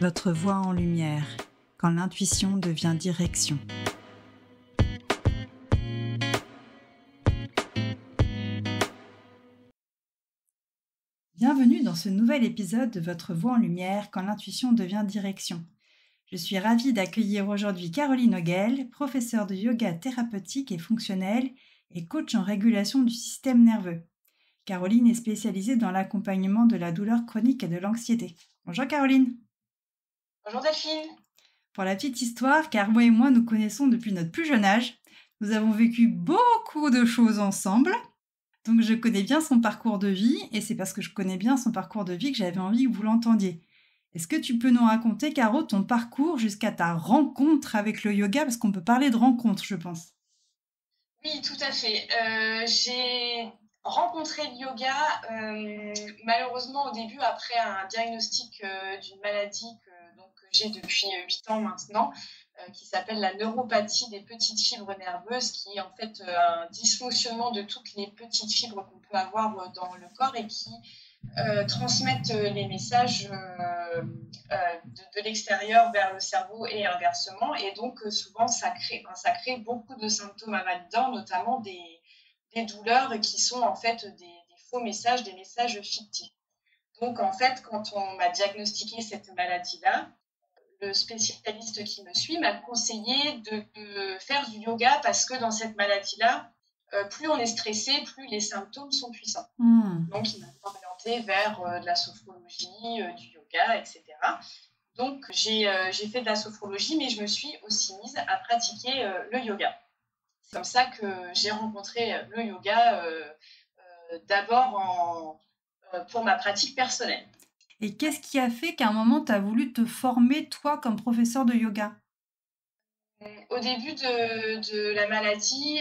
Votre voix en lumière, quand l'intuition devient direction. Bienvenue dans ce nouvel épisode de Votre voix en lumière, quand l'intuition devient direction. Je suis ravie d'accueillir aujourd'hui Caroline Auguel, professeure de yoga thérapeutique et fonctionnel et coach en régulation du système nerveux. Caroline est spécialisée dans l'accompagnement de la douleur chronique et de l'anxiété. Bonjour Caroline. Bonjour Delphine. Pour la petite histoire, Caro et moi nous connaissons depuis notre plus jeune âge. Nous avons vécu beaucoup de choses ensemble. Donc je connais bien son parcours de vie et c'est parce que je connais bien son parcours de vie que j'avais envie que vous l'entendiez. Est-ce que tu peux nous raconter, Caro, ton parcours jusqu'à ta rencontre avec le yoga? Parce qu'on peut parler de rencontre, je pense. Oui, tout à fait. J'ai rencontré le yoga malheureusement au début après un diagnostic d'une maladie que j'ai depuis 8 ans maintenant, qui s'appelle la neuropathie des petites fibres nerveuses, qui est en fait un dysfonctionnement de toutes les petites fibres qu'on peut avoir dans le corps et qui transmettent les messages de l'extérieur vers le cerveau et inversement. Et donc, souvent, ça crée beaucoup de symptômes invalidants, notamment des douleurs qui sont en fait des faux messages, des messages fictifs. Donc, en fait, quand on m'a diagnostiqué cette maladie-là, le spécialiste qui me suit m'a conseillé de faire du yoga parce que dans cette maladie-là, plus on est stressé, plus les symptômes sont puissants. Donc, il m'a orienté vers de la sophrologie, du yoga, etc. Donc, j'ai fait de la sophrologie, mais je me suis aussi mise à pratiquer le yoga. C'est comme ça que j'ai rencontré le yoga, d'abord pour ma pratique personnelle. Et qu'est-ce qui a fait qu'à un moment, tu as voulu te former, toi, comme professeur de yoga? Au début de la maladie,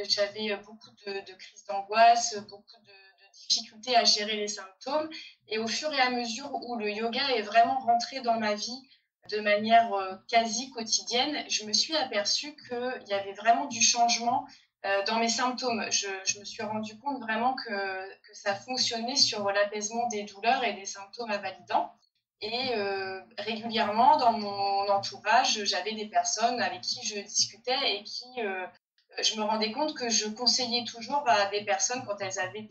j'avais beaucoup de crises d'angoisse, beaucoup de difficultés à gérer les symptômes. Et au fur et à mesure où le yoga est vraiment rentré dans ma vie de manière quasi quotidienne, je me suis aperçue qu'il y avait vraiment du changement dans mes symptômes. Je me suis rendu compte vraiment que ça fonctionnait sur l'apaisement des douleurs et des symptômes invalidants. Et régulièrement, dans mon entourage, j'avais des personnes avec qui je discutais et qui, je me rendais compte que je conseillais toujours à des personnes quand elles avaient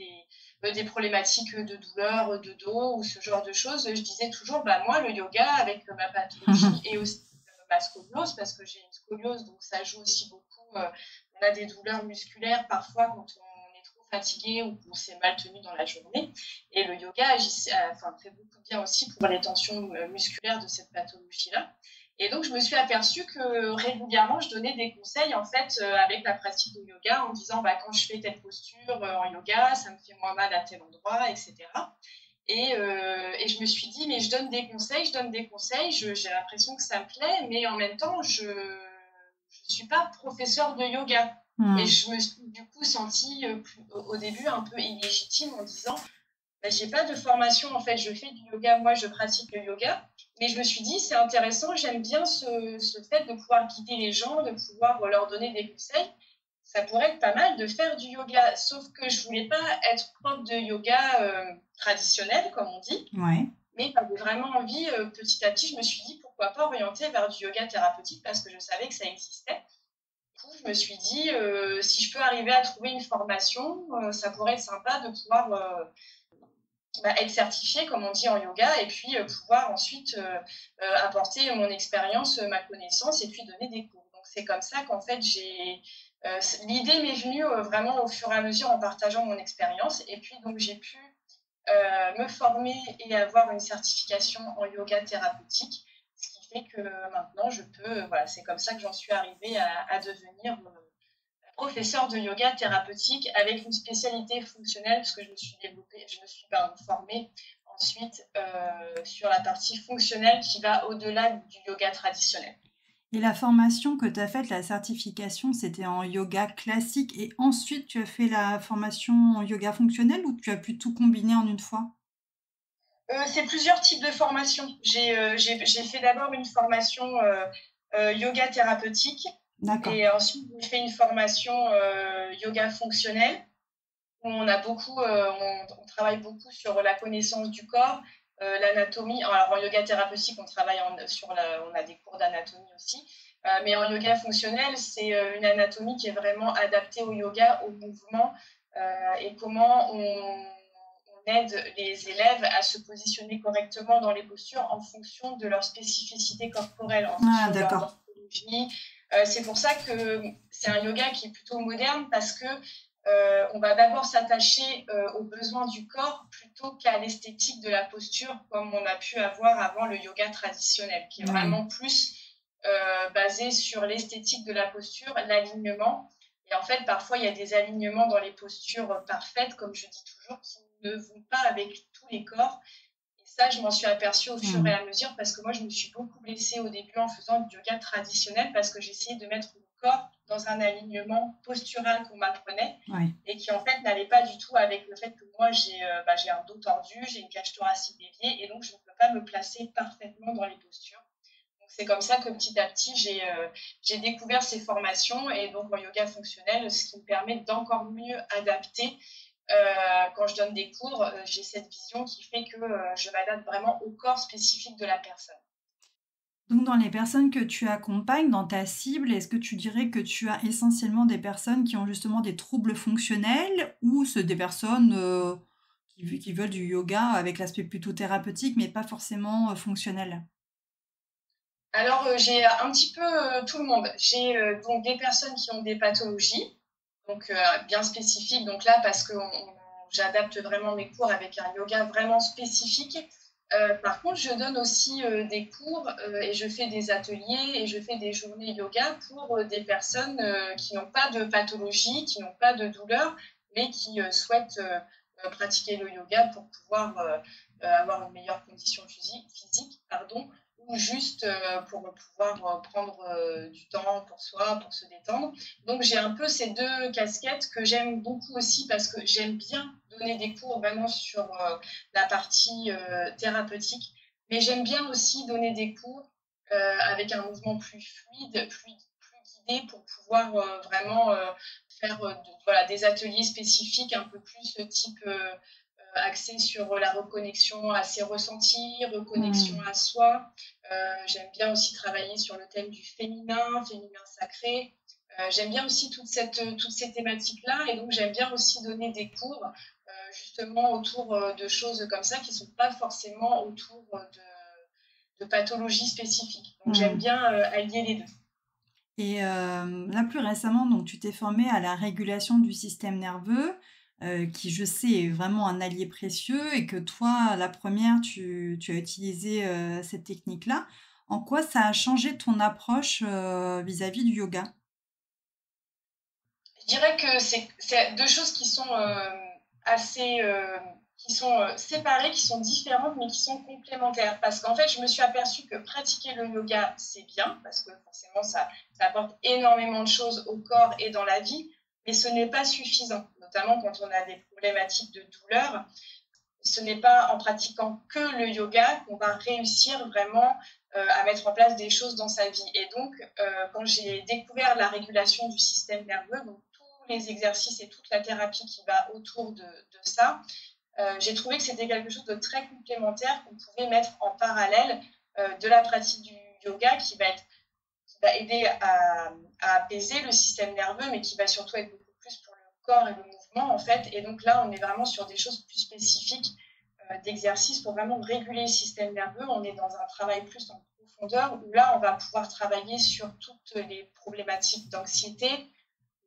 des problématiques de douleur, de dos ou ce genre de choses. Je disais toujours, moi, le yoga avec ma pathologie et aussi ma scoliose, parce que j'ai une scoliose, donc ça joue aussi beaucoup. On a des douleurs musculaires parfois quand on est trop fatigué ou qu'on s'est mal tenu dans la journée. Et le yoga fait beaucoup de bien aussi pour les tensions musculaires de cette pathologie-là. Et donc, je me suis aperçue que régulièrement, je donnais des conseils en fait avec la pratique de yoga en disant quand je fais telle posture en yoga, ça me fait moins mal à tel endroit, etc. Et je me suis dit, mais je donne des conseils, j'ai l'impression que ça me plaît, mais en même temps, je suis pas professeure de yoga. Et je me suis du coup sentie au début un peu illégitime en disant, j'ai pas de formation en fait, je fais du yoga, moi je pratique le yoga, mais je me suis dit c'est intéressant, j'aime bien ce fait de pouvoir guider les gens, de pouvoir leur donner des conseils. Ça pourrait être pas mal de faire du yoga, sauf que je voulais pas être prof de yoga traditionnel comme on dit. Ouais. Mais j'avais vraiment envie, petit à petit, je me suis dit pourquoi pas orienter vers du yoga thérapeutique parce que je savais que ça existait. Du coup, je me suis dit si je peux arriver à trouver une formation, ça pourrait être sympa de pouvoir être certifiée, comme on dit en yoga, et puis pouvoir ensuite apporter mon expérience, ma connaissance, et puis donner des cours. Donc, c'est comme ça qu'en fait, l'idée m'est venue vraiment au fur et à mesure en partageant mon expérience. Et puis, donc, j'ai pu me former et avoir une certification en yoga thérapeutique, ce qui fait que maintenant, c'est comme ça que j'en suis arrivée à devenir professeur de yoga thérapeutique avec une spécialité fonctionnelle parce que je me suis formée ensuite sur la partie fonctionnelle qui va au-delà du yoga traditionnel. Et la formation que tu as faite, la certification, c'était en yoga classique et ensuite tu as fait la formation en yoga fonctionnel ou tu as pu tout combiner en une fois? C'est plusieurs types de formations. J'ai fait d'abord une formation yoga thérapeutique. D'accord. Et ensuite, j'ai fait une formation yoga fonctionnel où on travaille beaucoup sur la connaissance du corps, l'anatomie. Alors, en yoga thérapeutique, on travaille on a des cours d'anatomie aussi. Mais en yoga fonctionnel, c'est une anatomie qui est vraiment adaptée au yoga, au mouvement, et comment on aide les élèves à se positionner correctement dans les postures en fonction de leur spécificité corporelle, en fonction de leur morphologie. C'est pour ça que c'est un yoga qui est plutôt moderne, parce que on va d'abord s'attacher aux besoins du corps plutôt qu'à l'esthétique de la posture, comme on a pu avoir avant le yoga traditionnel, qui est vraiment plus basé sur l'esthétique de la posture, l'alignement. Et en fait, parfois, il y a des alignements dans les postures parfaites, comme je dis toujours, qui ne vont pas avec tous les corps. Et ça, je m'en suis aperçue au fur et à mesure, parce que moi, je me suis beaucoup blessée au début en faisant du yoga traditionnel, parce que j'essayais de mettre mon corps dans un alignement postural qu'on m'apprenait, et qui, en fait, n'allait pas du tout avec le fait que moi, j'ai un dos tordu, j'ai une cage thoracique déviée, et donc, je ne peux pas me placer parfaitement dans les postures. C'est comme ça que petit à petit, j'ai découvert ces formations, et donc en yoga fonctionnel, ce qui me permet d'encore mieux adapter. Quand je donne des cours, j'ai cette vision qui fait que je m'adapte vraiment au corps spécifique de la personne. Donc dans les personnes que tu accompagnes, dans ta cible, est-ce que tu dirais que tu as essentiellement des personnes qui ont justement des troubles fonctionnels, ou c'est des personnes qui veulent du yoga avec l'aspect plutôt thérapeutique mais pas forcément fonctionnel? Alors, j'ai un petit peu tout le monde. J'ai donc des personnes qui ont des pathologies, donc bien spécifiques. Donc là, parce que j'adapte vraiment mes cours avec un yoga vraiment spécifique. Par contre, je donne aussi des cours et je fais des ateliers et je fais des journées yoga pour des personnes qui n'ont pas de pathologie, qui n'ont pas de douleur, mais qui souhaitent pratiquer le yoga pour pouvoir avoir une meilleure condition physique, ou juste pour pouvoir prendre du temps pour soi, pour se détendre. Donc j'ai un peu ces deux casquettes que j'aime beaucoup aussi, parce que j'aime bien donner des cours vraiment sur la partie thérapeutique, mais j'aime bien aussi donner des cours avec un mouvement plus fluide, plus guidé, pour pouvoir vraiment faire des ateliers spécifiques un peu plus type axé sur la reconnexion à ses ressentis, reconnexion à soi. J'aime bien aussi travailler sur le thème du féminin sacré. J'aime bien aussi toutes ces thématiques-là, et donc j'aime bien aussi donner des cours justement autour de choses comme ça, qui ne sont pas forcément autour de pathologies spécifiques. Donc j'aime bien allier les deux. Et là, plus récemment, donc, tu t'es formée à la régulation du système nerveux, qui, je sais, est vraiment un allié précieux, et que toi, la première, tu as utilisé cette technique-là. En quoi ça a changé ton approche vis-à-vis du yoga? Je dirais que c'est deux choses qui sont assez qui sont séparées, qui sont différentes, mais qui sont complémentaires. Parce qu'en fait, je me suis aperçue que pratiquer le yoga, c'est bien, parce que forcément, ça apporte énormément de choses au corps et dans la vie, mais ce n'est pas suffisant, notamment quand on a des problématiques de douleur. Ce n'est pas en pratiquant que le yoga qu'on va réussir vraiment à mettre en place des choses dans sa vie. Et donc, quand j'ai découvert la régulation du système nerveux, donc tous les exercices et toute la thérapie qui va autour de ça, j'ai trouvé que c'était quelque chose de très complémentaire qu'on pouvait mettre en parallèle de la pratique du yoga, qui va aider à apaiser le système nerveux, mais qui va surtout être beaucoup plus pour le corps et le mouvement, en fait. Et donc là, on est vraiment sur des choses plus spécifiques d'exercices pour vraiment réguler le système nerveux. On est dans un travail plus en profondeur, où là, on va pouvoir travailler sur toutes les problématiques d'anxiété,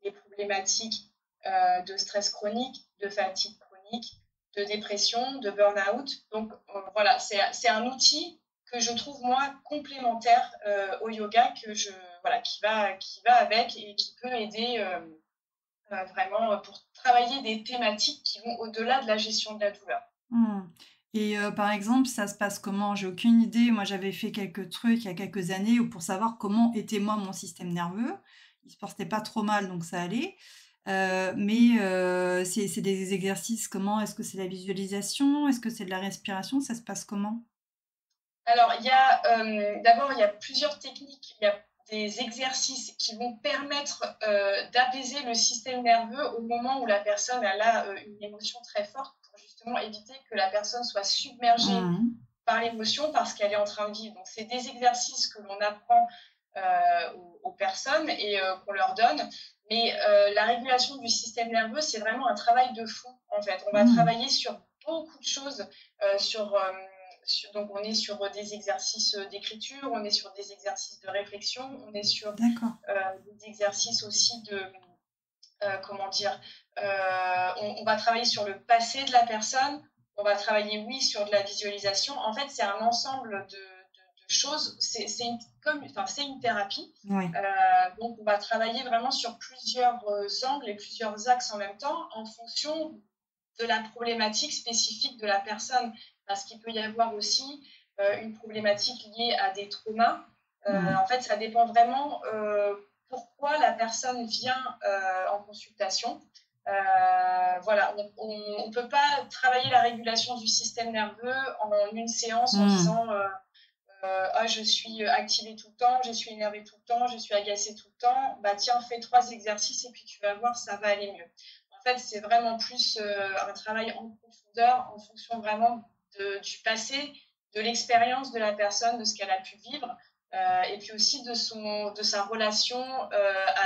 les problématiques de stress chronique, de fatigue chronique, de dépression, de burn-out. Donc voilà, c'est un outil que je trouve moi complémentaire au yoga, qui va avec, et qui peut aider vraiment pour travailler des thématiques qui vont au-delà de la gestion de la douleur. Et par exemple, ça se passe comment? J'ai aucune idée. Moi, j'avais fait quelques trucs il y a quelques années pour savoir comment était moi mon système nerveux. Il se portait pas trop mal, donc ça allait. Mais c'est des exercices comment? Est-ce que c'est la visualisation? Est-ce que c'est de la respiration? Ça se passe comment? Alors, d'abord, il y a plusieurs techniques. Il y a des exercices qui vont permettre d'apaiser le système nerveux au moment où la personne a une émotion très forte, pour justement éviter que la personne soit submergée par l'émotion, par ce qu'elle est en train de vivre. Donc, c'est des exercices que l'on apprend aux personnes et qu'on leur donne. Mais la régulation du système nerveux, c'est vraiment un travail de fond, en fait. On va travailler sur beaucoup de choses, donc on est sur des exercices d'écriture, on est sur des exercices de réflexion, on est sur des exercices aussi de, comment dire, on va travailler sur le passé de la personne, on va travailler, oui, sur de la visualisation. En fait, c'est un ensemble de choses. C'est une thérapie. Oui. Donc, on va travailler vraiment sur plusieurs angles et plusieurs axes en même temps en fonction de la problématique spécifique de la personne. Parce qu'il peut y avoir aussi une problématique liée à des traumas. En fait, ça dépend vraiment pourquoi la personne vient en consultation. Voilà, on ne peut pas travailler la régulation du système nerveux en une séance en disant je suis activée tout le temps, je suis énervée tout le temps, je suis agacée tout le temps. Bah tiens, fais 3 exercices et puis tu vas voir, ça va aller mieux. En fait, c'est vraiment plus un travail en profondeur en fonction vraiment du passé, de l'expérience de la personne, de ce qu'elle a pu vivre. Et puis aussi de sa relation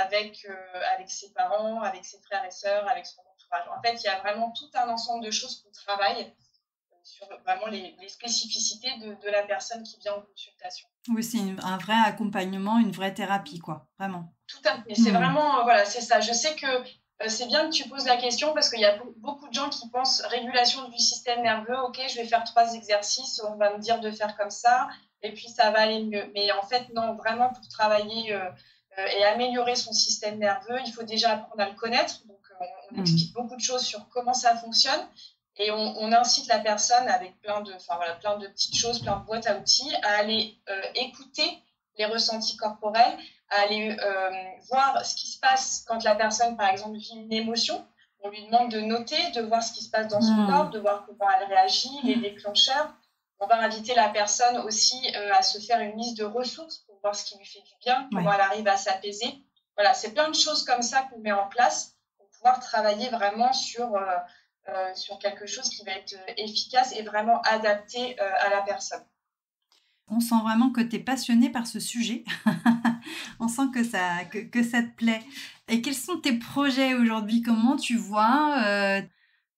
avec ses parents, avec ses frères et sœurs, avec son entourage. En fait, il y a vraiment tout un ensemble de choses qu'on travaille sur vraiment les spécificités de la personne qui vient en consultation. Oui, c'est un vrai accompagnement, une vraie thérapie, quoi, vraiment. Tout à fait. C'est vraiment, voilà, c'est ça. Je sais que c'est bien que tu poses la question parce qu'il y a beaucoup de gens qui pensent régulation du système nerveux. Ok, je vais faire 3 exercices, on va me dire de faire comme ça, et puis ça va aller mieux. Mais en fait, non, vraiment pour travailler et améliorer son système nerveux, il faut déjà apprendre à le connaître. Donc, on explique beaucoup de choses sur comment ça fonctionne. Et on incite la personne avec plein de petites choses, plein de boîtes à outils, à aller écouter les ressentis corporels, à aller voir ce qui se passe quand la personne, par exemple, vit une émotion. On lui demande de noter, de voir ce qui se passe dans son corps, de voir comment elle réagit, les déclencheurs. On va inviter la personne aussi à se faire une liste de ressources pour voir ce qui lui fait du bien, comment elle arrive à s'apaiser. Voilà, c'est plein de choses comme ça qu'on met en place pour pouvoir travailler vraiment sur quelque chose qui va être efficace et vraiment adapté à la personne. On sent vraiment que tu es passionnée par ce sujet. On sent que ça te plaît. Et quels sont tes projets aujourd'hui? Comment tu vois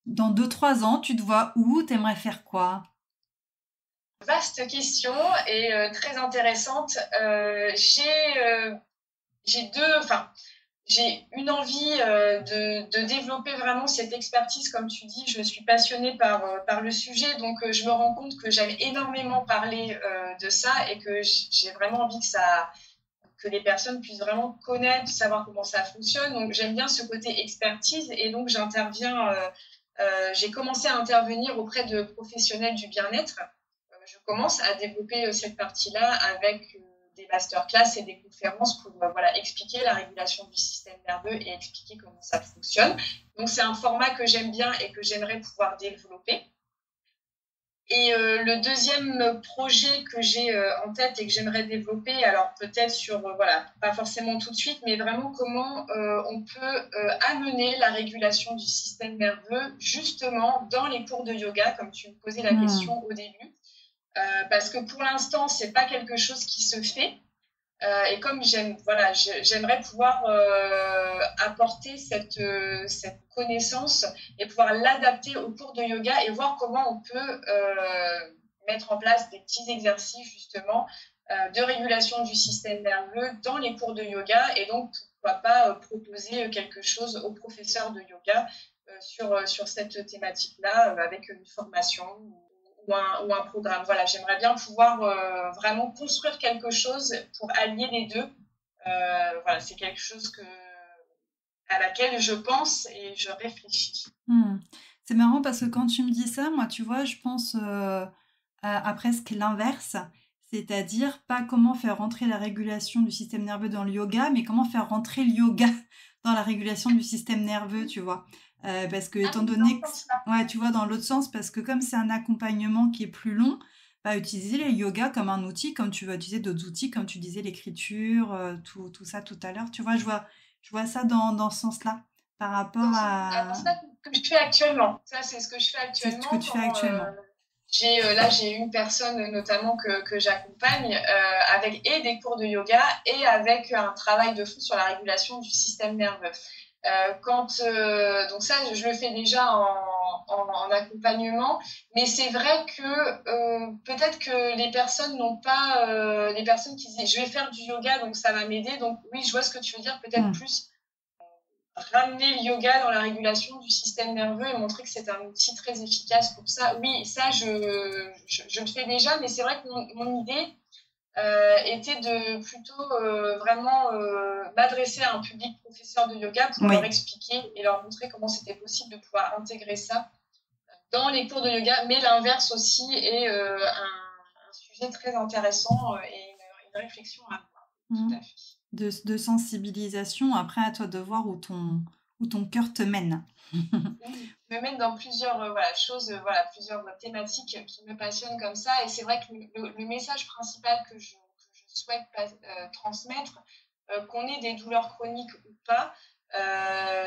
dans 2-3 ans, tu te vois où? Tu aimerais faire quoi? Vaste question et très intéressante. J'ai une envie de développer vraiment cette expertise, comme tu dis. Je suis passionnée par le sujet, donc je me rends compte que j'aime énormément parler de ça et que j'ai vraiment envie que les personnes puissent vraiment connaître, savoir comment ça fonctionne. Donc j'aime bien ce côté expertise et donc j'interviens. J'ai commencé à intervenir auprès de professionnels du bien-être. Je commence à développer cette partie-là avec des masterclass et des conférences pour expliquer la régulation du système nerveux et expliquer comment ça fonctionne. Donc, c'est un format que j'aime bien et que j'aimerais pouvoir développer. Et le deuxième projet que j'ai en tête et que j'aimerais développer, alors peut-être pas forcément tout de suite, mais vraiment comment on peut amener la régulation du système nerveux justement dans les cours de yoga, comme tu me posais la question au début. Parce que pour l'instant, c'est pas quelque chose qui se fait. Et comme j'aimerais pouvoir apporter cette connaissance et pouvoir l'adapter au cours de yoga et voir comment on peut mettre en place des petits exercices justement de régulation du système nerveux dans les cours de yoga et donc pourquoi pas proposer quelque chose aux professeurs de yoga sur cette thématique-là avec une formation ou un programme. Voilà, j'aimerais bien pouvoir vraiment construire quelque chose pour allier les deux. C'est quelque chose à laquelle je pense et je réfléchis. C'est marrant parce que quand tu me dis ça, moi, tu vois, je pense à presque l'inverse. C'est-à-dire pas comment faire rentrer la régulation du système nerveux dans le yoga, mais comment faire rentrer le yoga dans la régulation du système nerveux, tu vois. Parce que étant donné que, tu vois, dans l'autre sens, parce que comme c'est un accompagnement qui est plus long, utiliser le yoga comme un outil, comme tu vas utiliser d'autres outils, comme tu disais l'écriture, tout ça tout à l'heure. Tu vois, je vois ça dans ce sens-là, par rapport à... C'est ça que je fais actuellement. Ça, c'est ce que je fais actuellement. C'est ce que tu fais actuellement. J'ai une personne notamment que j'accompagne avec et des cours de yoga et avec un travail de fond sur la régulation du système nerveux. Donc ça, je le fais déjà en accompagnement, mais c'est vrai que peut-être que les personnes n'ont pas, les personnes qui disent je vais faire du yoga donc ça va m'aider. Donc oui, je vois ce que tu veux dire, peut-être plus ramener le yoga dans la régulation du système nerveux et montrer que c'est un outil très efficace pour ça. Oui, ça, je le fais déjà, mais c'est vrai que mon idée était de plutôt vraiment m'adresser à un public professeur de yoga pour leur expliquer et leur montrer comment c'était possible de pouvoir intégrer ça dans les cours de yoga, mais l'inverse aussi est un sujet très intéressant et une réflexion à avoir. Tout à fait. De sensibilisation, après à toi de voir où ton cœur te mène. Oui, me mène dans plusieurs choses, plusieurs thématiques qui me passionnent comme ça. Et c'est vrai que le message principal que je souhaite transmettre, qu'on ait des douleurs chroniques ou pas,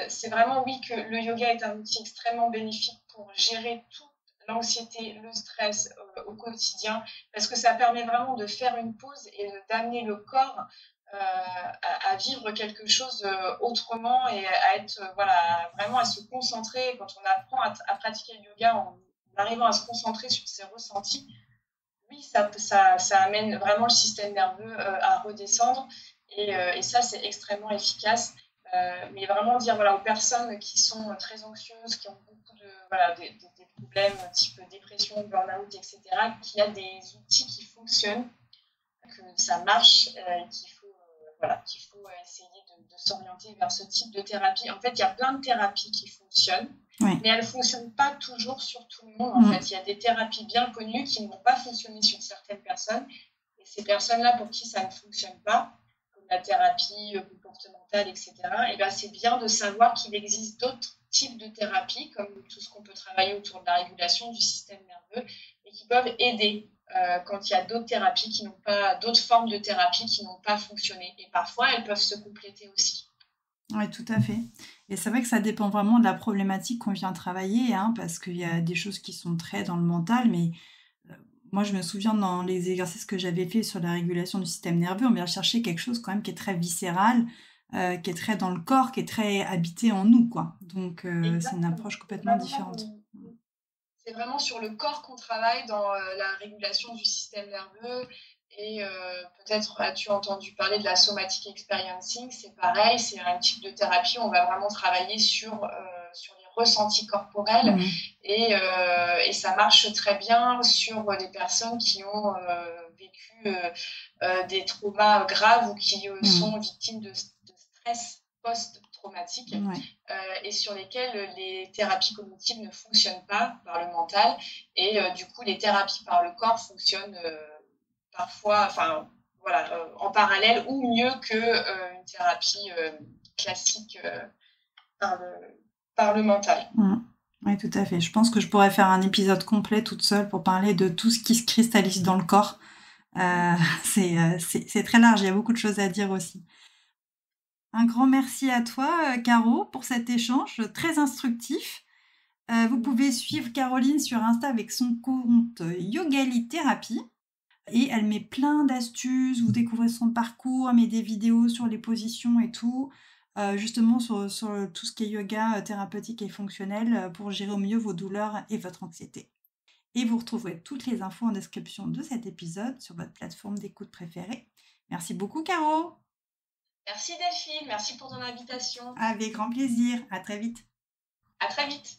c'est vraiment oui que le yoga est un outil extrêmement bénéfique pour gérer toute l'anxiété, le stress au quotidien, parce que ça permet vraiment de faire une pause et d'amener le corps à vivre quelque chose autrement et à être vraiment à se concentrer. Quand on apprend à pratiquer le yoga en arrivant à se concentrer sur ses ressentis, oui, ça amène vraiment le système nerveux à redescendre et ça c'est extrêmement efficace. Mais vraiment dire aux personnes qui sont très anxieuses, qui ont beaucoup des problèmes type dépression, burn-out, etc., qu'il y a des outils qui fonctionnent, que ça marche, qu'il faut essayer de s'orienter vers ce type de thérapie. En fait, il y a plein de thérapies qui fonctionnent, mais elles ne fonctionnent pas toujours sur tout le monde. En fait, il y a des thérapies bien connues qui ne vont pas fonctionner sur certaines personnes. Et ces personnes-là, pour qui ça ne fonctionne pas, comme la thérapie comportementale, etc., et ben, c'est bien de savoir qu'il existe d'autres types de thérapies, comme tout ce qu'on peut travailler autour de la régulation du système nerveux, et qui peuvent aider quand il y a d'autres thérapies qui n'ont pas, d'autres formes de thérapie qui n'ont pas fonctionné. Et parfois, elles peuvent se compléter aussi. Oui, tout à fait. Et c'est vrai que ça dépend vraiment de la problématique qu'on vient travailler, parce qu'il y a des choses qui sont très dans le mental, mais moi, je me souviens dans les exercices que j'avais fait sur la régulation du système nerveux, on vient chercher quelque chose quand même qui est très viscéral, qui est très dans le corps, qui est très habité en nous, quoi. Donc, c'est une approche complètement différente. C'est vraiment sur le corps qu'on travaille dans la régulation du système nerveux. Et peut-être as-tu entendu parler de la somatic experiencing, c'est pareil, c'est un type de thérapie où on va vraiment travailler sur les ressentis corporels et ça marche très bien sur des personnes qui ont vécu des traumas graves ou qui sont victimes de stress post-traumatique et sur lesquels les thérapies cognitives ne fonctionnent pas par le mental et du coup les thérapies par le corps fonctionnent parfois, en parallèle ou mieux qu'une thérapie classique par le mental. Oui, tout à fait. Je pense que je pourrais faire un épisode complet toute seule pour parler de tout ce qui se cristallise dans le corps. C'est très large, il y a beaucoup de choses à dire aussi. Un grand merci à toi, Caro, pour cet échange très instructif. Vous pouvez suivre Caroline sur Insta avec son compte Yogali Thérapie. Et elle met plein d'astuces, vous découvrez son parcours, elle met des vidéos sur les positions et tout, justement sur tout ce qui est yoga thérapeutique et fonctionnel pour gérer au mieux vos douleurs et votre anxiété. Et vous retrouverez toutes les infos en description de cet épisode sur votre plateforme d'écoute préférée. Merci beaucoup, Caro. Merci Delphine, merci pour ton invitation. Avec grand plaisir, à très vite. À très vite.